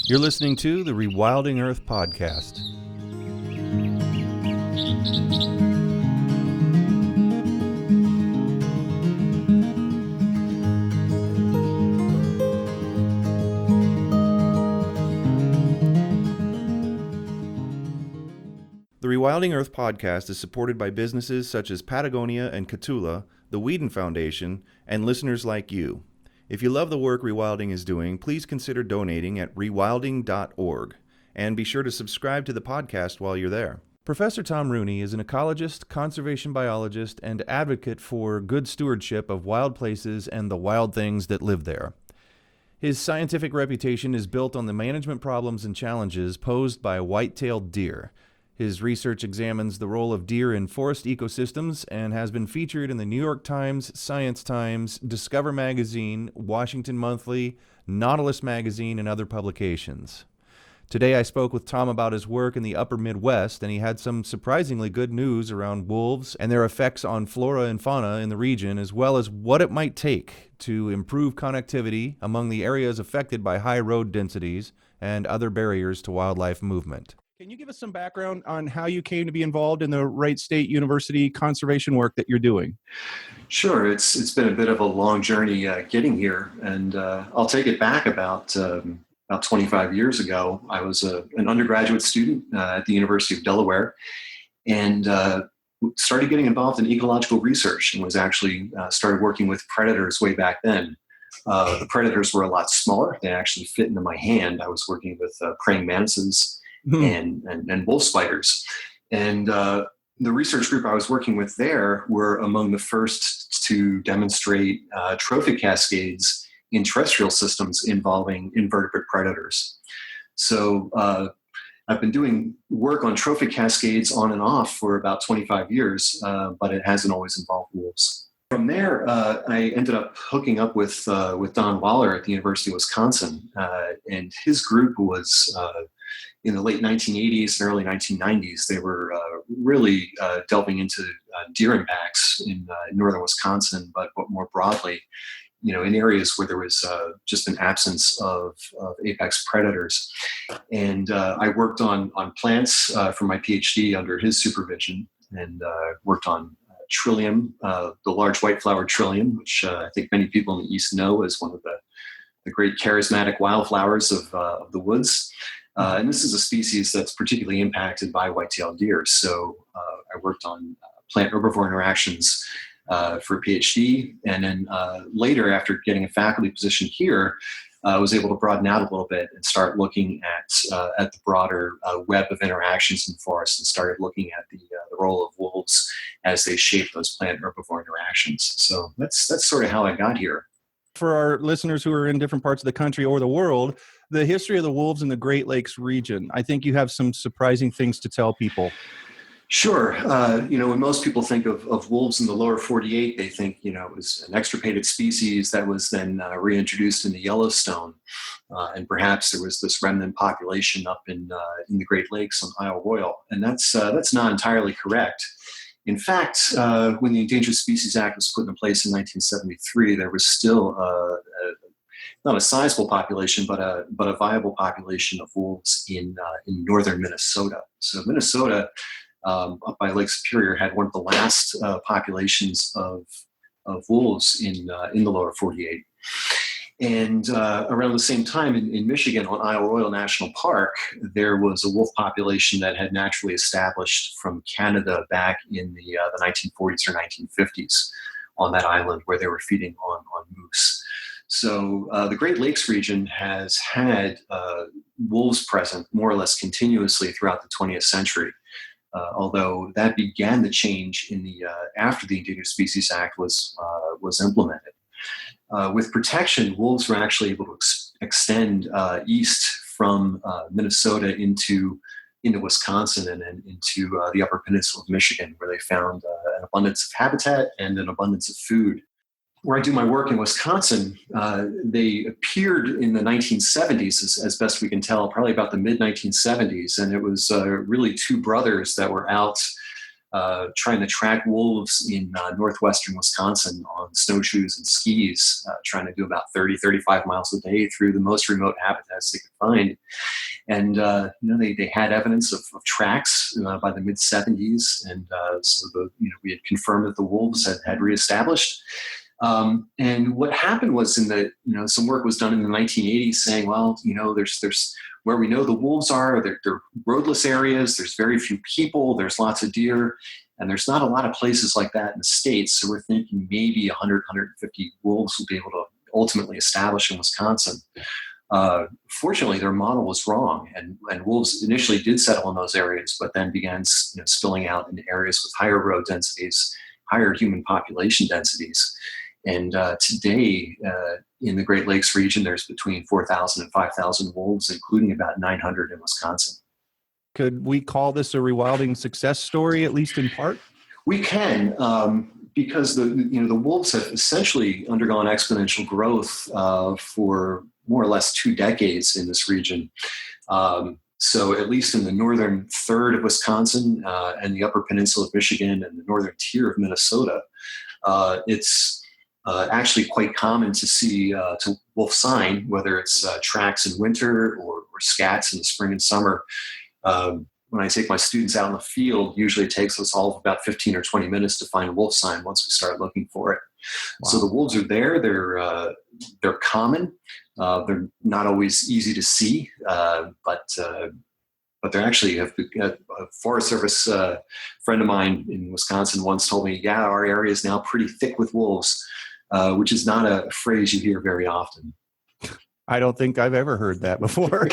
You're listening to the Rewilding Earth podcast. The Rewilding Earth podcast is supported by businesses such as Patagonia and Catula, the Whedon Foundation, and listeners like you. If you love the work Rewilding is doing, please consider donating at rewilding.org, and be sure to subscribe to the podcast while you're there. Professor Tom Rooney is an ecologist, conservation biologist, and advocate for good stewardship of wild places and the wild things that live there. His scientific reputation is built on the management problems and challenges posed by white-tailed deer. His research examines the role of deer in forest ecosystems and has been featured in the New York Times, Science Times, Discover Magazine, Washington Monthly, Nautilus Magazine, and other publications. Today I spoke with Tom about his work in the upper Midwest, and he had some surprisingly good news around wolves and their effects on flora and fauna in the region, as well as what it might take to improve connectivity among the areas affected by high road densities and other barriers to wildlife movement. Can you give us some background on how you came to be involved in the Wright State University conservation work that you're doing? Sure. It's been a bit of a long journey getting here, and I'll take it back about 25 years ago. I was an undergraduate student at the University of Delaware, and started getting involved in ecological research, and was actually started working with predators way back then. The predators were a lot smaller. They actually fit into my hand. I was working with praying mantises and wolf spiders. And the research group I was working with there were among the first to demonstrate trophic cascades in terrestrial systems involving invertebrate predators. So I've been doing work on trophic cascades on and off for about 25 years, but it hasn't always involved wolves. From there, I ended up hooking up with Don Waller at the University of Wisconsin, and his group was in the late 1980s and early 1990s. They were really delving into deer impacts in northern Wisconsin, but more broadly, in areas where there was just an absence of apex predators. And I worked on plants for my PhD under his supervision, and worked on trillium, the large white-flowered trillium, which I think many people in the East know as one of the great charismatic wildflowers of the woods. And this is a species that's particularly impacted by white-tailed deer. So I worked on plant-herbivore interactions for a PhD. And then later, after getting a faculty position here, I was able to broaden out a little bit and start looking at the broader web of interactions in forests, and started looking at the role of wolves as they shape those plant-herbivore interactions. So that's sort of how I got here. For our listeners who are in different parts of the country or the world, the history of the wolves in the Great Lakes region, I think you have some surprising things to tell people. Sure. When most people think of wolves in the lower 48, they think, it was an extirpated species that was then reintroduced in the Yellowstone. And perhaps there was this remnant population up in the Great Lakes on Isle Royale. And that's not entirely correct. In fact, when the Endangered Species Act was put in place in 1973, there was still not a sizable population, but a viable population of wolves in northern Minnesota. So Minnesota, up by Lake Superior, had one of the last populations of wolves in the lower 48. And around the same time in Michigan, on Isle Royale National Park, there was a wolf population that had naturally established from Canada back in the 1940s or 1950s on that island, where they were feeding on moose. So the Great Lakes region has had wolves present more or less continuously throughout the 20th century. Although that began to change in the after the Endangered Species Act was implemented. With protection, wolves were actually able to extend east from Minnesota into Wisconsin and then into the Upper Peninsula of Michigan, where they found an abundance of habitat and an abundance of food. Where I do my work in Wisconsin, they appeared in the 1970s, as best we can tell, probably about the mid-1970s, and it was really two brothers that were out trying to track wolves in northwestern Wisconsin on snowshoes and skis, trying to do about 30, 35 miles a day through the most remote habitats they could find. And they had evidence of tracks by the mid 70s, and we had confirmed that the wolves had reestablished. And what happened was some work was done in the 1980s saying, well, there's where we know the wolves are, they're roadless areas, there's very few people, there's lots of deer, and there's not a lot of places like that in the States. So we're thinking maybe 100, 150 wolves will be able to ultimately establish in Wisconsin. Fortunately, their model was wrong, and wolves initially did settle in those areas, but then began spilling out into areas with higher road densities, higher human population densities. And today, in the Great Lakes region, there's between 4,000 and 5,000 wolves, including about 900 in Wisconsin. Could we call this a rewilding success story, at least in part? We can, because the wolves have essentially undergone exponential growth for more or less 2 decades in this region. So at least in the northern third of Wisconsin and the upper peninsula of Michigan and the northern tier of Minnesota, it's actually quite common to see wolf sign, whether it's tracks in winter or scats in the spring and summer. When I take my students out in the field, usually it takes us all about 15 or 20 minutes to find a wolf sign once we start looking for it. Wow. So the wolves are there. They're common. They're not always easy to see, but they're actually a Forest Service friend of mine in Wisconsin once told me, yeah, our area is now pretty thick with wolves, which is not a phrase you hear very often. I don't think I've ever heard that before,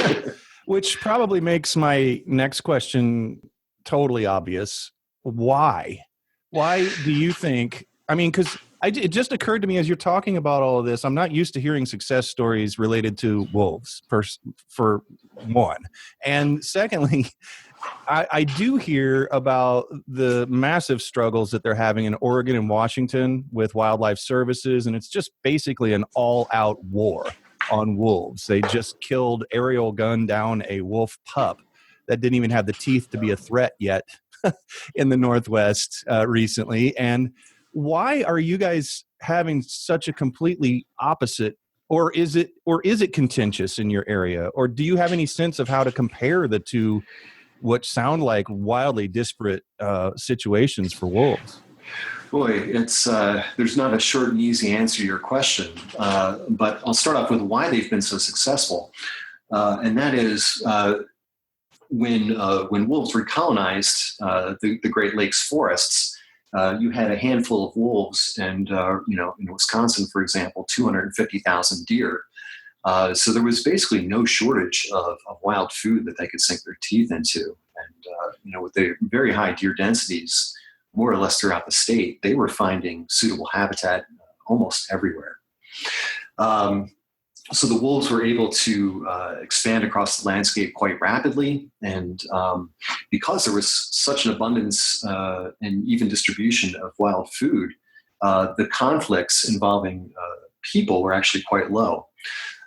which probably makes my next question totally obvious. Why? Why do you think, because it just occurred to me as you're talking about all of this, I'm not used to hearing success stories related to wolves, for one. And secondly, I do hear about the massive struggles that they're having in Oregon and Washington with wildlife services, and it's just basically an all-out war on wolves. They just killed aerial gun down a wolf pup that didn't even have the teeth to be a threat yet in the Northwest recently. And why are you guys having such a completely opposite, or is it contentious in your area? Or do you have any sense of how to compare the two, what sound like wildly disparate situations for wolves? Boy, it's there's not a short and easy answer to your question, but I'll start off with why they've been so successful, and that is when wolves recolonized the Great Lakes forests. You had a handful of wolves, and in Wisconsin, for example, 250,000 deer. So there was basically no shortage of wild food that they could sink their teeth into, and with the very high deer densities, more or less throughout the state, they were finding suitable habitat almost everywhere. So the wolves were able to expand across the landscape quite rapidly, and because there was such an abundance and even distribution of wild food, the conflicts involving people were actually quite low.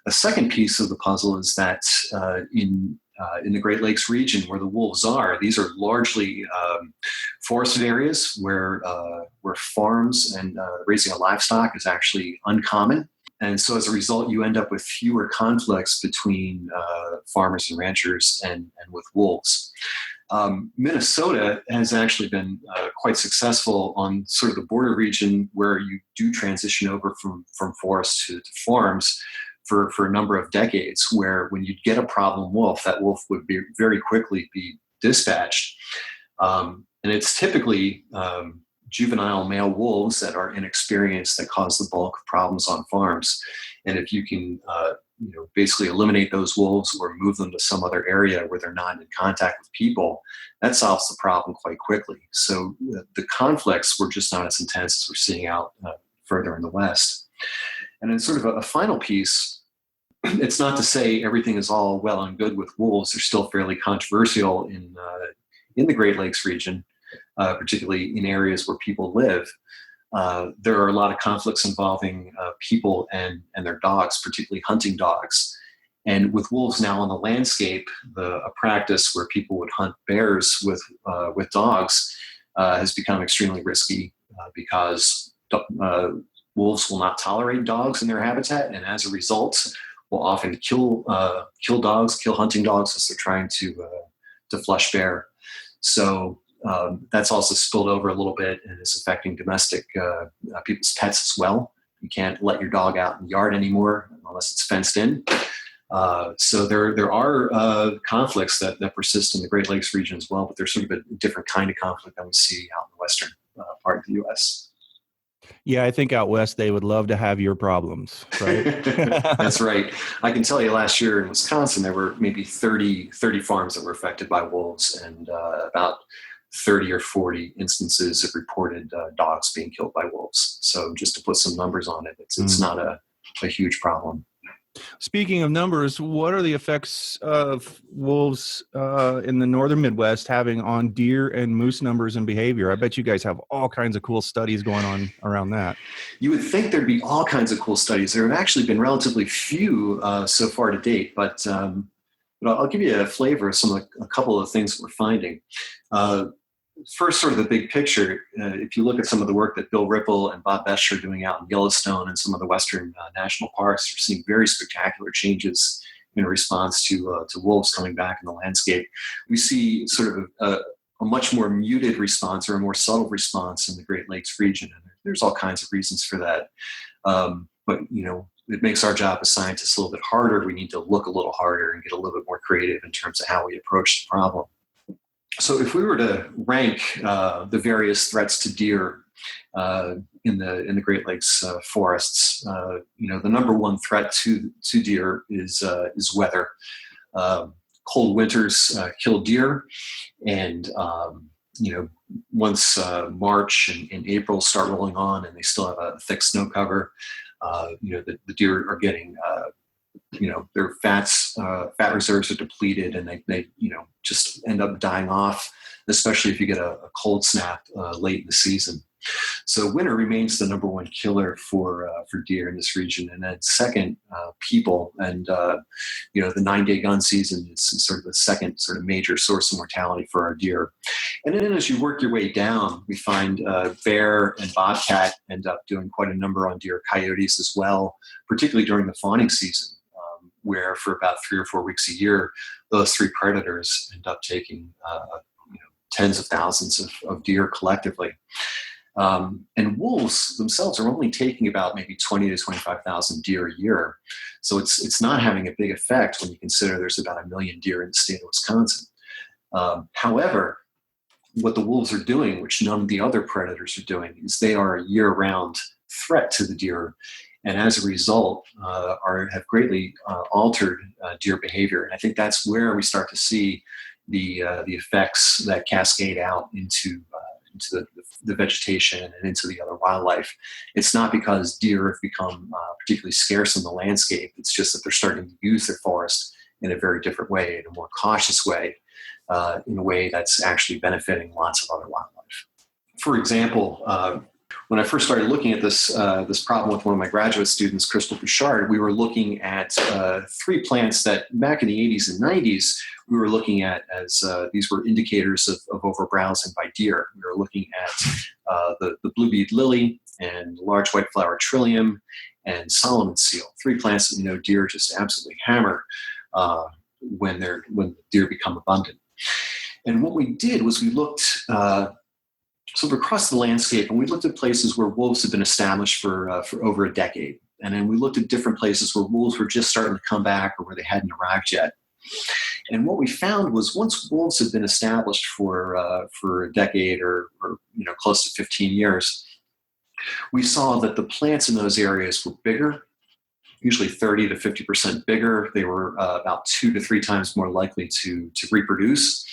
A second piece of the puzzle is that in the Great Lakes region where the wolves are, these are largely forested areas where farms and raising a livestock is actually uncommon. And so as a result, you end up with fewer conflicts between farmers and ranchers and with wolves. Minnesota has actually been quite successful on sort of the border region where you do transition over from forests to farms for a number of decades, where when you'd get a problem wolf, that wolf would be very quickly be dispatched. And it's typically juvenile male wolves that are inexperienced that cause the bulk of problems on farms. And if you can basically eliminate those wolves or move them to some other area where they're not in contact with people, that solves the problem quite quickly. So the conflicts were just not as intense as we're seeing out further in the West. And then sort of a final piece, it's not to say everything is all well and good with wolves. They're still fairly controversial in the Great Lakes region, particularly in areas where people live. There are a lot of conflicts involving people and their dogs, particularly hunting dogs. And with wolves now on the landscape, a practice where people would hunt bears with dogs has become extremely risky because wolves will not tolerate dogs in their habitat, and as a result, will often kill dogs, kill hunting dogs as they're trying to flush bear. So that's also spilled over a little bit and is affecting domestic people's pets as well. You can't let your dog out in the yard anymore unless it's fenced in. So there are conflicts that persist in the Great Lakes region as well, but there's sort of a different kind of conflict than we see out in the western part of the U.S. Yeah, I think out west they would love to have your problems, right? That's right. I can tell you last year in Wisconsin, there were maybe 30 farms that were affected by wolves, and about 30 or 40 instances of reported dogs being killed by wolves. So just to put some numbers on it, it's not a huge problem. Speaking of numbers, what are the effects of wolves in the northern Midwest having on deer and moose numbers and behavior? I bet you guys have all kinds of cool studies going on around that. You would think there'd be all kinds of cool studies. There have actually been relatively few so far to date, but I'll give you a flavor of a couple of things that we're finding. First, sort of the big picture, if you look at some of the work that Bill Ripple and Bob Besch are doing out in Yellowstone and some of the western national parks, you're seeing very spectacular changes in response to wolves coming back in the landscape. We see sort of a much more muted response or a more subtle response in the Great Lakes region. And there's all kinds of reasons for that. But, it makes our job as scientists a little bit harder. We need to look a little harder and get a little bit more creative in terms of how we approach the problem. So if we were to rank the various threats to deer in the Great Lakes forests, the number one threat to deer is weather. Cold winters kill deer, and once March and April start rolling on, and they still have a thick snow cover, the deer are getting their fat reserves are depleted, and they just end up dying off, especially if you get a cold snap late in the season. So winter remains the number one killer for deer in this region, and then second, people, and the 9-day gun season is sort of the second sort of major source of mortality for our deer. And then as you work your way down, we find bear and bobcat end up doing quite a number on deer, coyotes as well, particularly during the fawning season, where for about 3 or 4 weeks a year, those three predators end up taking tens of thousands of deer collectively. And wolves themselves are only taking about maybe 20 to 25,000 deer a year. So it's not having a big effect when you consider there's about 1 million deer in the state of Wisconsin. However, what the wolves are doing, which none of the other predators are doing, is they are a year-round threat to the deer. And as a result, have greatly altered deer behavior. And I think that's where we start to see the effects that cascade out into the vegetation and into the other wildlife. It's not because deer have become particularly scarce in the landscape. It's just that they're starting to use their forest in a very different way, in a more cautious way, in a way that's actually benefiting lots of other wildlife. For example, when I first started looking at this problem with one of my graduate students, Crystal Bouchard, we were looking at 3 plants that back in the 80s and 90s, we were looking at as these were indicators of overbrowsing by deer. We were looking at the blue-bead lily and large white flower trillium and Solomon seal, 3 plants that deer just absolutely hammer when deer become abundant. And what we did was we looked sort of across the landscape, and we looked at places where wolves had been established for over a decade. And then we looked at different places where wolves were just starting to come back or where they hadn't arrived yet. And what we found was once wolves had been established for a decade or close to 15 years, we saw that the plants in those areas were bigger, usually 30 to 50% bigger. They were about 2 to 3 times more likely to reproduce.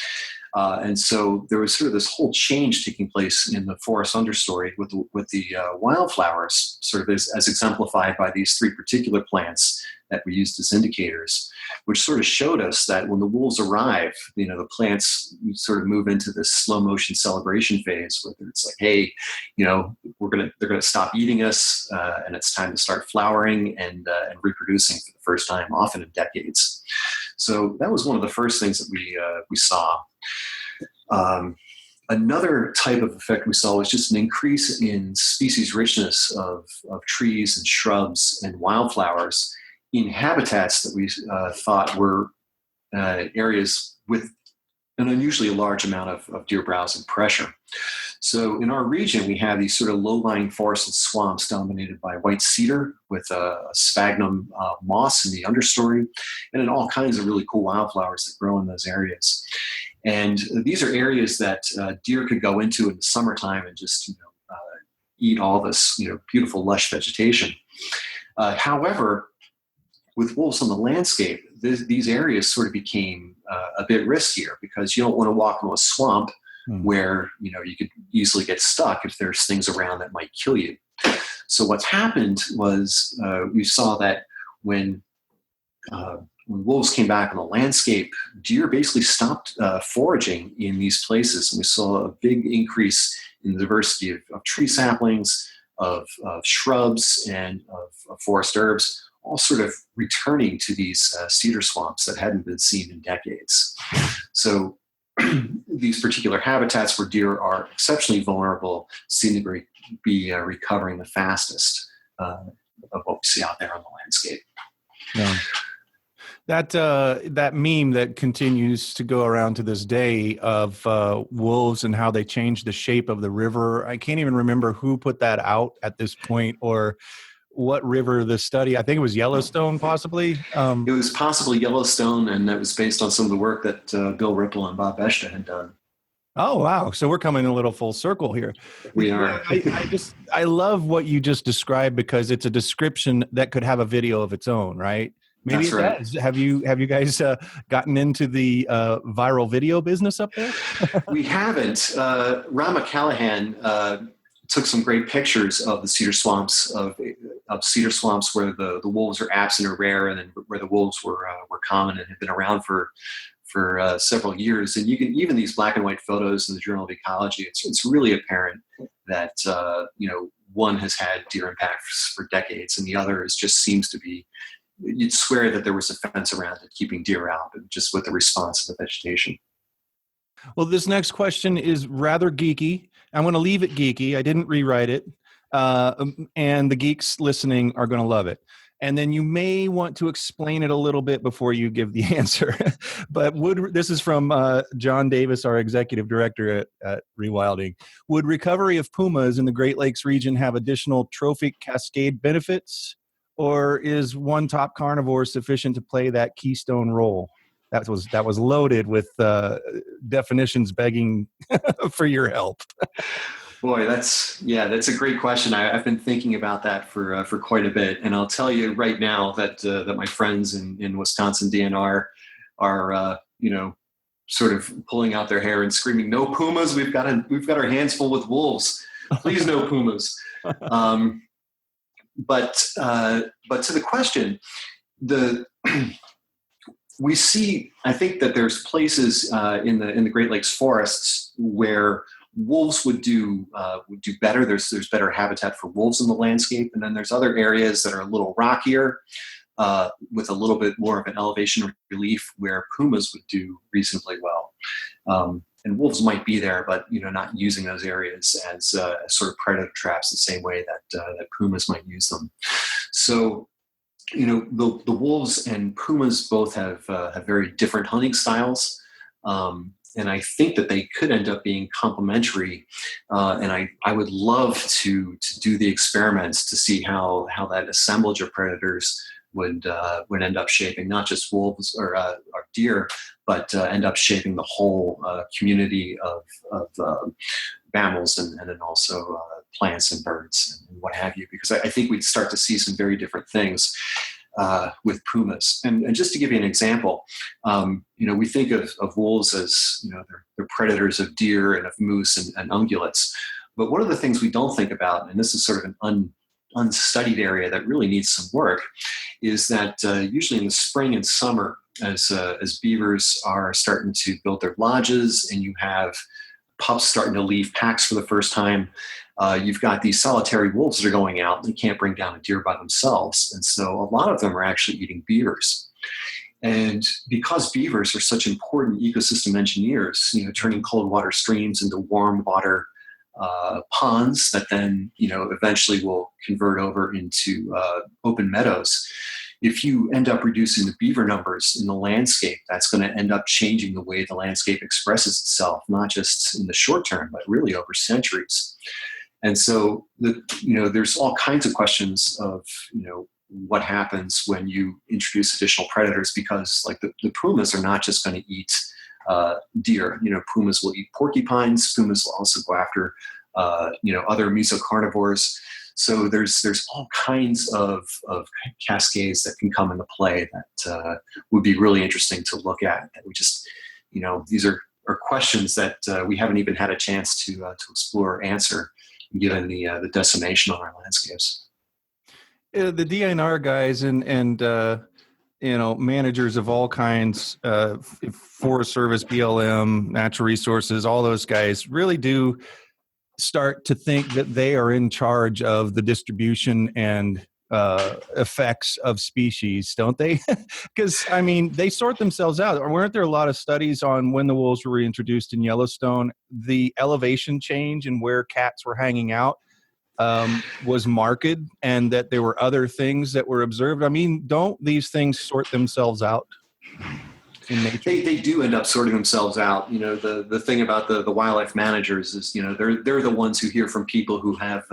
And so there was sort of this whole change taking place in the forest understory with the wildflowers, sort of as exemplified by these 3 particular plants that we used as indicators, which sort of showed us that when the wolves arrive, the plants sort of move into this slow motion celebration phase, where it's like, hey, they're gonna stop eating us, and it's time to start flowering and reproducing for the first time, often in decades. So that was one of the first things that we saw. Another type of effect we saw was just an increase in species richness of trees and shrubs and wildflowers in habitats that we thought were areas with an unusually large amount of deer browsing pressure. So in our region, we have these sort of low-lying forested swamps dominated by white cedar with a sphagnum moss in the understory, and then all kinds of really cool wildflowers that grow in those areas. And these are areas that deer could go into in the summertime and just eat all this beautiful lush vegetation. However, with wolves on the landscape, these areas sort of became a bit riskier because you don't want to walk into a swamp where you could easily get stuck if there's things around that might kill you. So what's happened was we saw that when wolves came back on the landscape, deer basically stopped foraging in these places, and we saw a big increase in the diversity of tree saplings, of shrubs, and of forest herbs, all sort of returning to these cedar swamps that hadn't been seen in decades. So these particular habitats where deer are exceptionally vulnerable seem to be recovering the fastest of what we see out there on the landscape. Yeah. That meme that continues to go around to this day of wolves and how they change the shape of the river. I can't even remember who put that out at this point or what river the study. I think it was Yellowstone, possibly. It was possibly Yellowstone, and that was based on some of the work that Bill Ripple and Bob Beshta had done. Oh, wow. So we're coming a little full circle here. We are. I love what you just described because it's a description that could have a video of its own, right? Maybe That's it right. does. Have you guys gotten into the viral video business up there? We haven't. Rama Callahan took some great pictures of the cedar swamps of cedar swamps where the wolves are absent or rare, and then where the wolves were common and had been around for several years. And you can even these black and white photos in the Journal of Ecology. It's really apparent that one has had deer impacts for decades, and the other just seems to be. You'd swear that there was a fence around it keeping deer out, but just with the response of the vegetation. Well, this next question is rather geeky. I'm going to leave it geeky. I didn't rewrite it. And the geeks listening are going to love it. And then you may want to explain it a little bit before you give the answer. But this is from John Davis, our executive director at Rewilding. Would recovery of pumas in the Great Lakes region have additional trophic cascade benefits? Or is one top carnivore sufficient to play that keystone role? That was loaded with definitions begging for your help. Boy, that's a great question. I've been thinking about that for quite a bit, and I'll tell you right now that my friends in Wisconsin DNR are sort of pulling out their hair and screaming, "No pumas! We've got our hands full with wolves. Please, no pumas." But to the question, we see. I think that there's places in the Great Lakes forests where wolves would do better. There's better habitat for wolves in the landscape, and then there's other areas that are a little rockier with a little bit more of an elevation relief where pumas would do reasonably well. And wolves might be there, but not using those areas as sort of predator traps the same way that pumas might use them. So, the wolves and pumas both have very different hunting styles, and I think that they could end up being complementary. And I would love to do the experiments to see how that assemblage of predators would end up shaping not just wolves or deer, but end up shaping the whole community of mammals and then also plants and birds and what have you. Because I think we'd start to see some very different things with pumas. And just to give you an example, we think of wolves as they're predators of deer and of moose and ungulates. But one of the things we don't think about, and this is sort of an unstudied area that really needs some work, is that usually in the spring and summer, as beavers are starting to build their lodges and you have pups starting to leave packs for the first time, you've got these solitary wolves that are going out and they can't bring down a deer by themselves. And so a lot of them are actually eating beavers. And because beavers are such important ecosystem engineers, turning cold water streams into warm water ponds that then, eventually will convert over into open meadows. If you end up reducing the beaver numbers in the landscape, that's going to end up changing the way the landscape expresses itself, not just in the short term, but really over centuries. And so, there's all kinds of questions of, what happens when you introduce additional predators, because like the pumas are not just going to eat deer. Pumas will eat porcupines. Pumas will also go after, other mesocarnivores. So there's all kinds of cascades that can come into play that would be really interesting to look at. That we just, these are questions that we haven't even had a chance to explore or answer, given the decimation on our landscapes. The DNR guys and managers of all kinds, Forest Service, BLM, Natural Resources, all those guys really do start to think that they are in charge of the distribution and effects of species, don't they? Because, they sort themselves out. Or weren't there a lot of studies on when the wolves were reintroduced in Yellowstone, the elevation change and where cats were hanging out was marked, and that there were other things that were observed? Don't these things sort themselves out in nature? They do end up sorting themselves out. The thing about the wildlife managers is, they're the ones who hear from people who have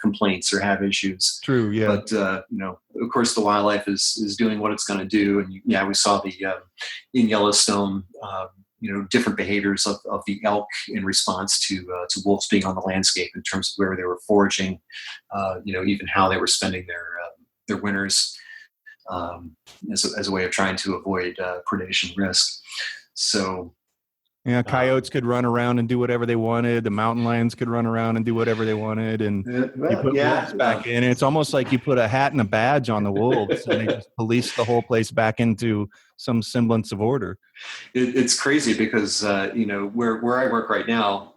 complaints or have issues. True, yeah. But of course, the wildlife is doing what it's going to do, and we saw in Yellowstone. Different behaviors of the elk in response to wolves being on the landscape in terms of where they were foraging, even how they were spending their winters as a way of trying to avoid predation risk. So, coyotes could run around and do whatever they wanted. The mountain lions could run around and do whatever they wanted, and you put wolves back in. It's almost like you put a hat and a badge on the wolves, and they just police the whole place back into some semblance of order. It's crazy because where I work right now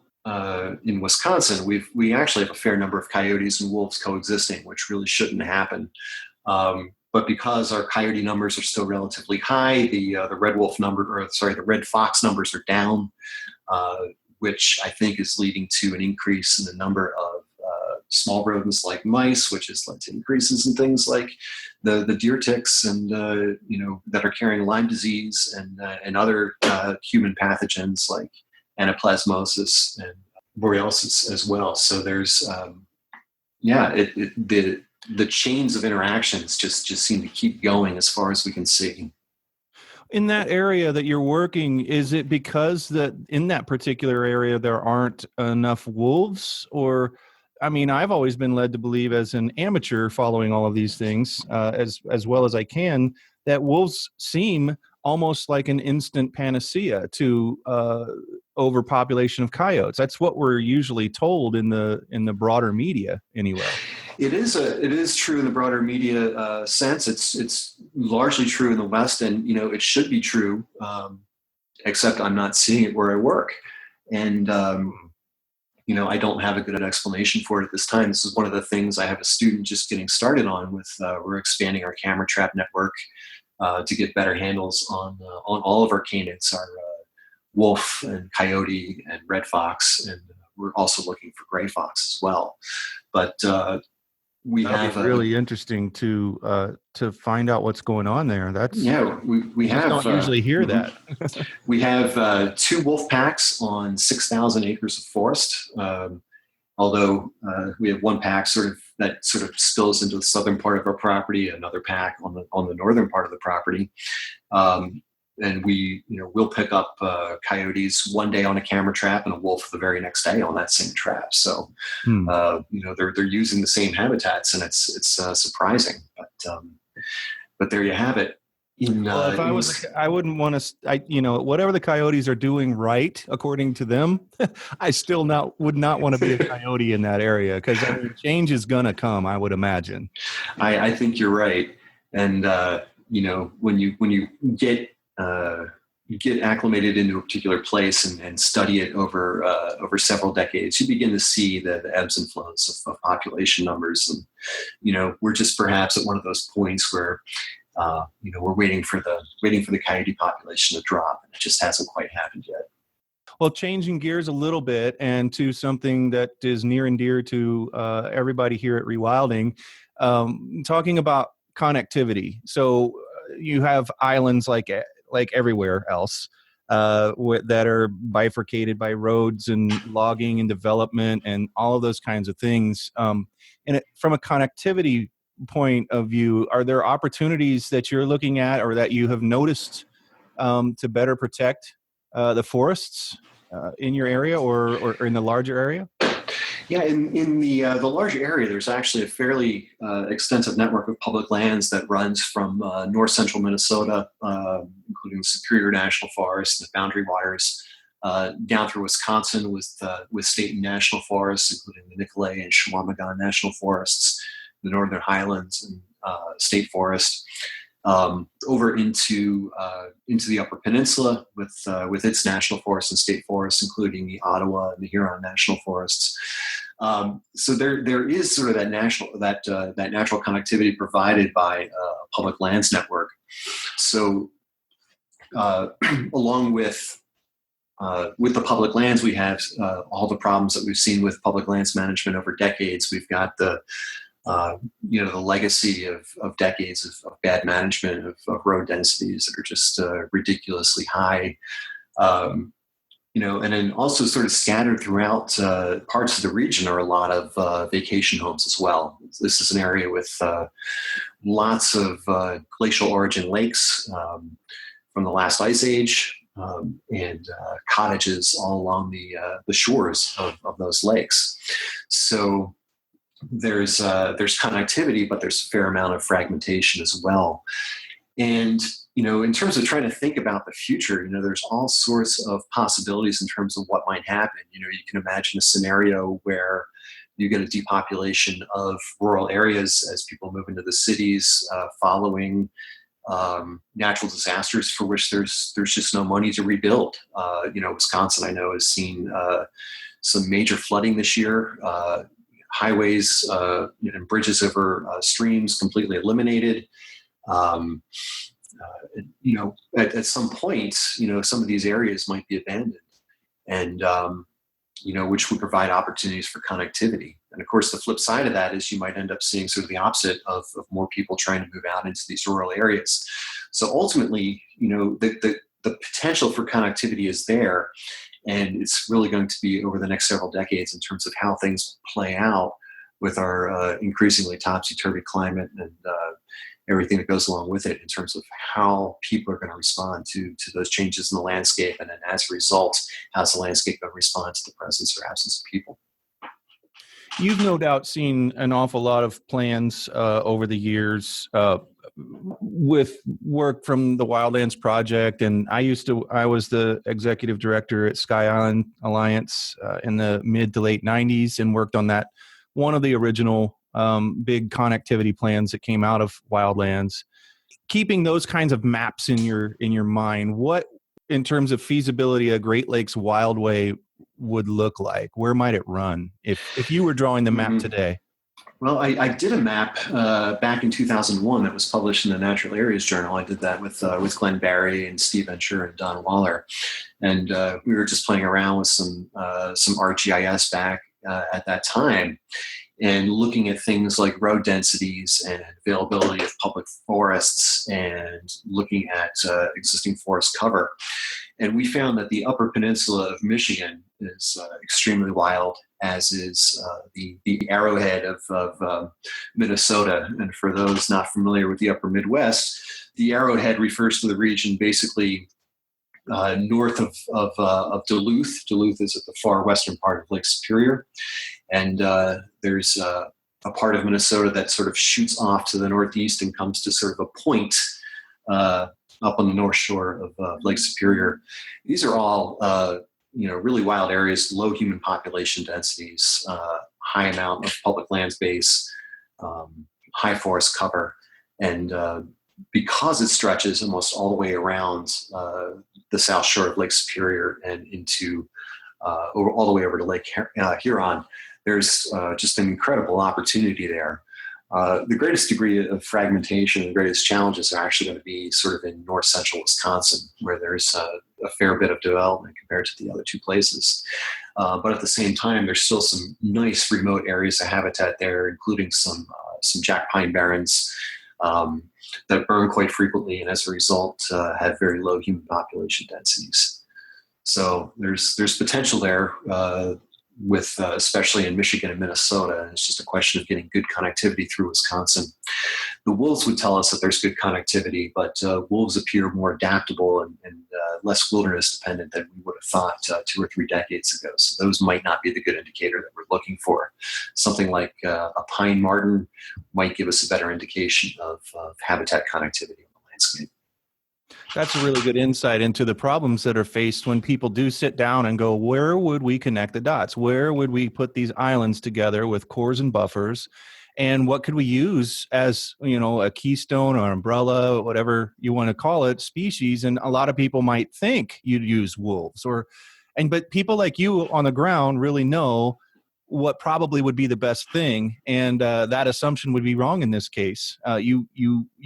in Wisconsin, we actually have a fair number of coyotes and wolves coexisting, which really shouldn't happen. But because our coyote numbers are still relatively high, the red fox numbers are down, which I think is leading to an increase in the number of small rodents like mice, which has led to increases in things like the deer ticks and that are carrying Lyme disease and other human pathogens like anaplasmosis and borreliosis as well. So there's the chains of interactions just seem to keep going as far as we can see. In that area that you're working, is it because that in that particular area there aren't enough wolves? Or, I've always been led to believe, as an amateur following all of these things as well as I can, that wolves seem almost like an instant panacea to overpopulation of coyotes. That's what we're usually told in the broader media, anyway. It is true in the broader media sense. It's largely true in the West, and it should be true, except I'm not seeing it where I work, and I don't have a good explanation for it at this time. This is one of the things I have a student just getting started on with. We're expanding our camera trap network to get better handles on all of our canids, our wolf and coyote and red fox, and we're also looking for gray fox as well. But That'd be really interesting to find out what's going on there. We don't usually hear that. We have 2 wolf packs on 6,000 acres of forest. Although we have one pack that spills into the southern part of our property, another pack on the northern part of the property. And we'll pick up coyotes one day on a camera trap and a wolf the very next day on that same trap. So, they're using the same habitats, and it's surprising. But there you have it. I wouldn't want to. Whatever the coyotes are doing right, according to them, I still would not want to be a coyote in that area, because change is gonna come, I would imagine. I think you're right, and when you get acclimated into a particular place and study it over several decades, you begin to see the ebbs and flows of population numbers. And, we're just perhaps at one of those points where we're waiting for the coyote population to drop, and it just hasn't quite happened yet. Well, changing gears a little bit and to something that is near and dear to everybody here at Rewilding, talking about connectivity. So you have islands like everywhere else that are bifurcated by roads and logging and development and all of those kinds of things. From a connectivity point of view, are there opportunities that you're looking at or that you have noticed to better protect the forests in your area or in the larger area? Yeah, in the larger area, there's actually a fairly extensive network of public lands that runs from north central Minnesota, including the Superior National Forest and the Boundary Waters, down through Wisconsin with state and national forests, including the Nicolet and Chequamegon National Forests, the Northern Highlands and State Forest. Over into the Upper Peninsula with its national forests and state forests, including the Ottawa and the Huron National Forests. So there is sort of that natural connectivity provided by a public lands network. So along with the public lands, we have all the problems that we've seen with public lands management over decades. We've got the legacy of decades of bad management of road densities that are just ridiculously high, and then also sort of scattered throughout parts of the region are a lot of vacation homes as well. This is an area with lots of glacial origin lakes from the last ice age, and cottages all along the shores of those lakes. So there's connectivity, but there's a fair amount of fragmentation as well. And, in terms of trying to think about the future, there's all sorts of possibilities in terms of what might happen. You can imagine a scenario where you get a depopulation of rural areas as people move into the cities following natural disasters for which there's just no money to rebuild. Wisconsin, I know, has seen some major flooding this year. Highways and bridges over streams completely eliminated. At some point, some of these areas might be abandoned, and which would provide opportunities for connectivity. And of course, the flip side of that is you might end up seeing sort of the opposite of more people trying to move out into these rural areas. So ultimately, the potential for connectivity is there. And it's really going to be over the next several decades in terms of how things play out with our increasingly topsy-turvy climate and everything that goes along with it in terms of how people are going to respond to those changes in the landscape. And then as a result, how's the landscape going to respond to the presence or absence of people? You've no doubt seen an awful lot of plans over the years with work from the Wildlands Project, and I was the executive director at Sky Island Alliance in the mid to late 90s and worked on that, one of the original big connectivity plans that came out of Wildlands. Keeping those kinds of maps in your mind, what in terms of feasibility a Great Lakes Wildway would look like? Where might it run if you were drawing the map today? Well, I did a map back in 2001 that was published in the Natural Areas Journal. I did that with Glenn Barry and Steve Venture and Don Waller, and we were just playing around with some ArcGIS back at that time, and looking at things like road densities and availability of public forests, and looking at existing forest cover. And we found that the Upper Peninsula of Michigan is extremely wild, as is the Arrowhead of Minnesota. And for those not familiar with the Upper Midwest, the Arrowhead refers to the region basically north of Duluth. Duluth is at the far western part of Lake Superior. And there's a part of Minnesota that sort of shoots off to the northeast and comes to sort of a point up on the north shore of Lake Superior. These are all really wild areas, low human population densities, high amount of public land space, high forest cover, and because it stretches almost all the way around the south shore of Lake Superior and into all the way over to Lake Huron, there's just an incredible opportunity there. The greatest degree of fragmentation, the greatest challenges are actually going to be sort of in north central Wisconsin, where there's a fair bit of development compared to the other two places. But at the same time, there's still some nice remote areas of habitat there, including some jack pine barrens that burn quite frequently, and as a result, have very low human population densities. So there's potential there with especially in Michigan and Minnesota. And it's just a question of getting good connectivity through Wisconsin. The wolves would tell us that there's good connectivity, but wolves appear more adaptable and less wilderness dependent than we would have thought 2 or 3 decades ago. So those might not be the good indicator that we're looking for. Something like a pine marten might give us a better indication of habitat connectivity in the landscape. That's a really good insight into the problems that are faced when people do sit down and go, where would we connect the dots? Where would we put these islands together with cores and buffers? And what could we use as, a keystone or umbrella, whatever you want to call it, species? And a lot of people might think you'd use wolves but people like you on the ground really know what probably would be the best thing. And that assumption would be wrong in this case. You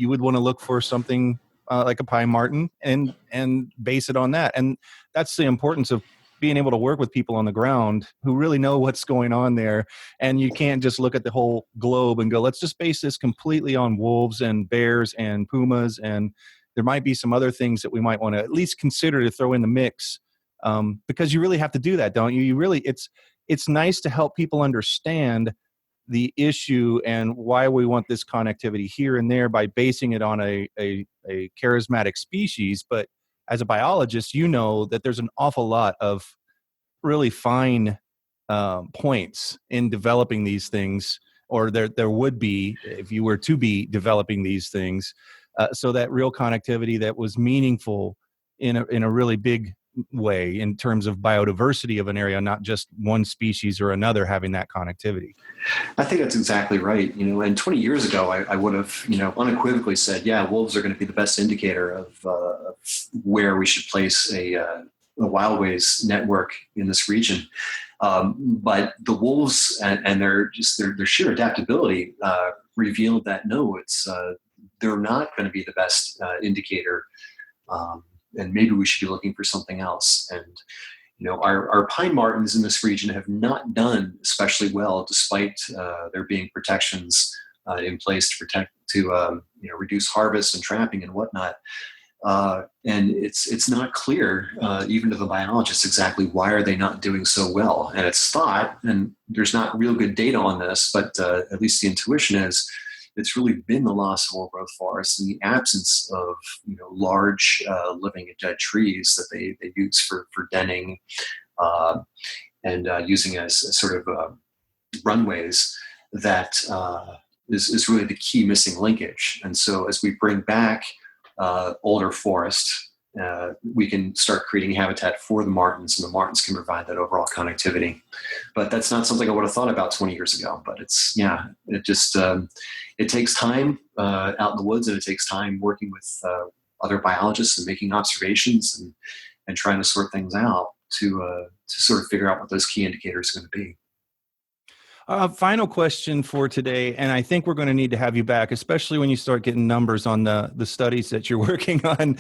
would want to look for something like a pine marten and base it on that. And that's the importance of being able to work with people on the ground who really know what's going on there. And you can't just look at the whole globe and go, let's just base this completely on wolves and bears and pumas. And there might be some other things that we might want to at least consider to throw in the mix, because you really have to do that, don't you? It's nice to help people understand the issue and why we want this connectivity here and there by basing it on a charismatic species. But as a biologist, you know that there's an awful lot of really fine points in developing these things, or there would be if you were to be developing these things, so that real connectivity that was meaningful in a really big way in terms of biodiversity of an area, not just one species or another having that connectivity. I think that's exactly right. And 20 years ago, I would have, unequivocally said, yeah, wolves are going to be the best indicator of where we should place a wildways network in this region. But the wolves and their sheer adaptability revealed that no, they're not going to be the best indicator. And maybe we should be looking for something else. And our pine martens in this region have not done especially well, despite there being protections in place to reduce harvest and trapping and whatnot. And it's not clear, even to the biologists, exactly why are they not doing so well. And it's thought, and there's not real good data on this, but at least the intuition is, it's really been the loss of old-growth forests and the absence of large living and dead trees that they use for denning and using as sort of runways that is really the key missing linkage. And so as we bring back older forest, we can start creating habitat for the martens, and the martens can provide that overall connectivity. But that's not something I would have thought about 20 years ago. But it takes time out in the woods, and it takes time working with other biologists and making observations and trying to sort things out to sort of figure out what those key indicators are going to be. Final question for today, and I think we're going to need to have you back, especially when you start getting numbers on the studies that you're working on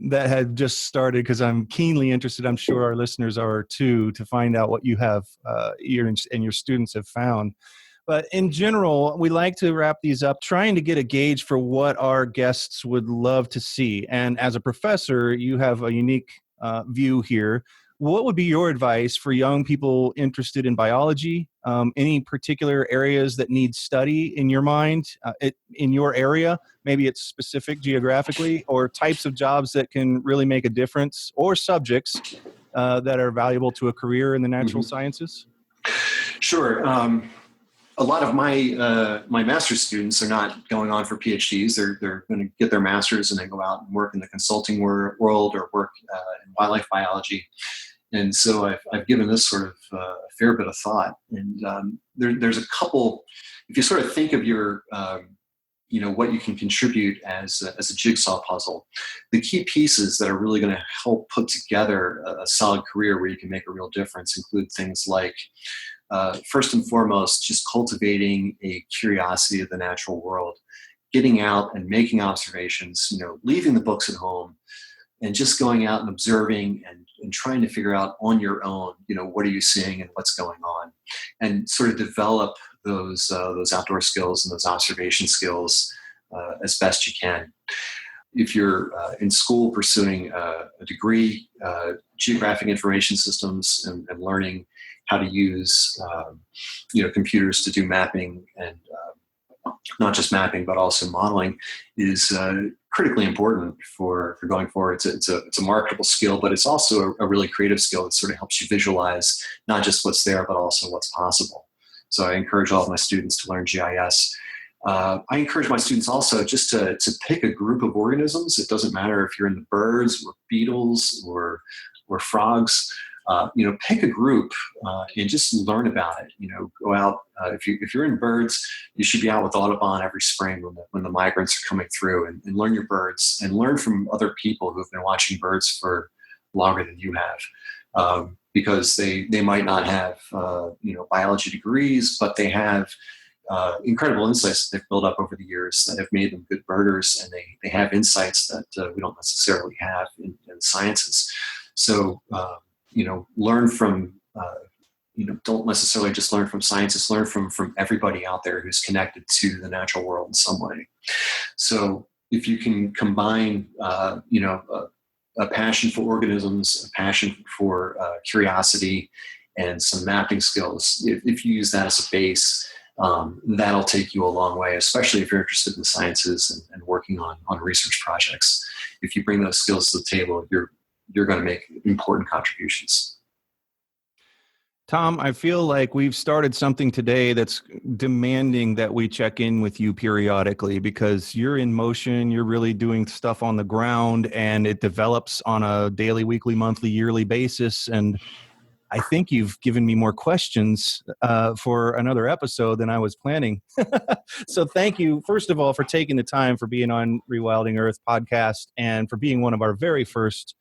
that had just started, because I'm keenly interested, I'm sure our listeners are too, to find out what you have and your students have found. But in general, we like to wrap these up trying to get a gauge for what our guests would love to see. And as a professor, you have a unique view here. What would be your advice for young people interested in biology? Any particular areas that need study in your mind, in your area? Maybe it's specific geographically, or types of jobs that can really make a difference, or subjects that are valuable to a career in the natural sciences? Sure. A lot of my master's students are not going on for PhDs. They're going to get their master's and then go out and work in the consulting world or work in wildlife biology. And so I've given this sort of a fair bit of thought. And there's a couple. If you sort of think of your what you can contribute as a jigsaw puzzle, the key pieces that are really going to help put together a solid career where you can make a real difference include things like first and foremost, just cultivating a curiosity of the natural world, getting out and making observations, leaving the books at home and just going out and observing and trying to figure out on your own, what are you seeing and what's going on, and sort of develop those outdoor skills and those observation skills as best you can. If you're in school pursuing a degree, geographic information systems and learning how to use computers to do mapping and not just mapping but also modeling is critically important for going forward. It's a marketable skill, but it's also a really creative skill that sort of helps you visualize not just what's there but also what's possible. So I encourage all of my students to learn GIS. I encourage my students also just to pick a group of organisms. It doesn't matter if you're in the birds or beetles or frogs. Pick a group and just learn about it. Go out. If you're in birds, you should be out with Audubon every spring when the migrants are coming through, and learn your birds and learn from other people who've been watching birds for longer than you have, because they might not have biology degrees, but they have incredible insights that they've built up over the years that have made them good birders, and they have insights that we don't necessarily have in sciences. So learn from don't necessarily just learn from scientists, learn from everybody out there who's connected to the natural world in some way. So if you can combine a passion for organisms, a passion for curiosity, and some mapping skills, if you use that as a base, that'll take you a long way, especially if you're interested in the sciences and working on research projects. If you bring those skills to the table, you're going to make important contributions. Tom, I feel like we've started something today that's demanding that we check in with you periodically, because you're in motion, you're really doing stuff on the ground, and it develops on a daily, weekly, monthly, yearly basis. And I think you've given me more questions for another episode than I was planning. So thank you, first of all, for taking the time for being on Rewilding Earth podcast and for being one of our very first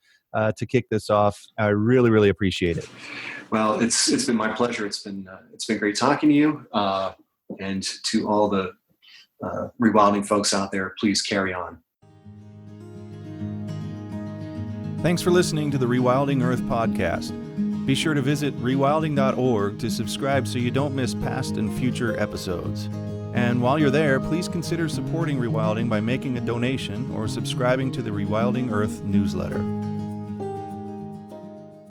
to kick this off. I really, really appreciate it. Well, it's been my pleasure. It's been great talking to you, and to all the rewilding folks out there. Please carry on. Thanks for listening to the Rewilding Earth podcast. Be sure to visit rewilding.org to subscribe so you don't miss past and future episodes. And while you're there, please consider supporting Rewilding by making a donation or subscribing to the Rewilding Earth newsletter.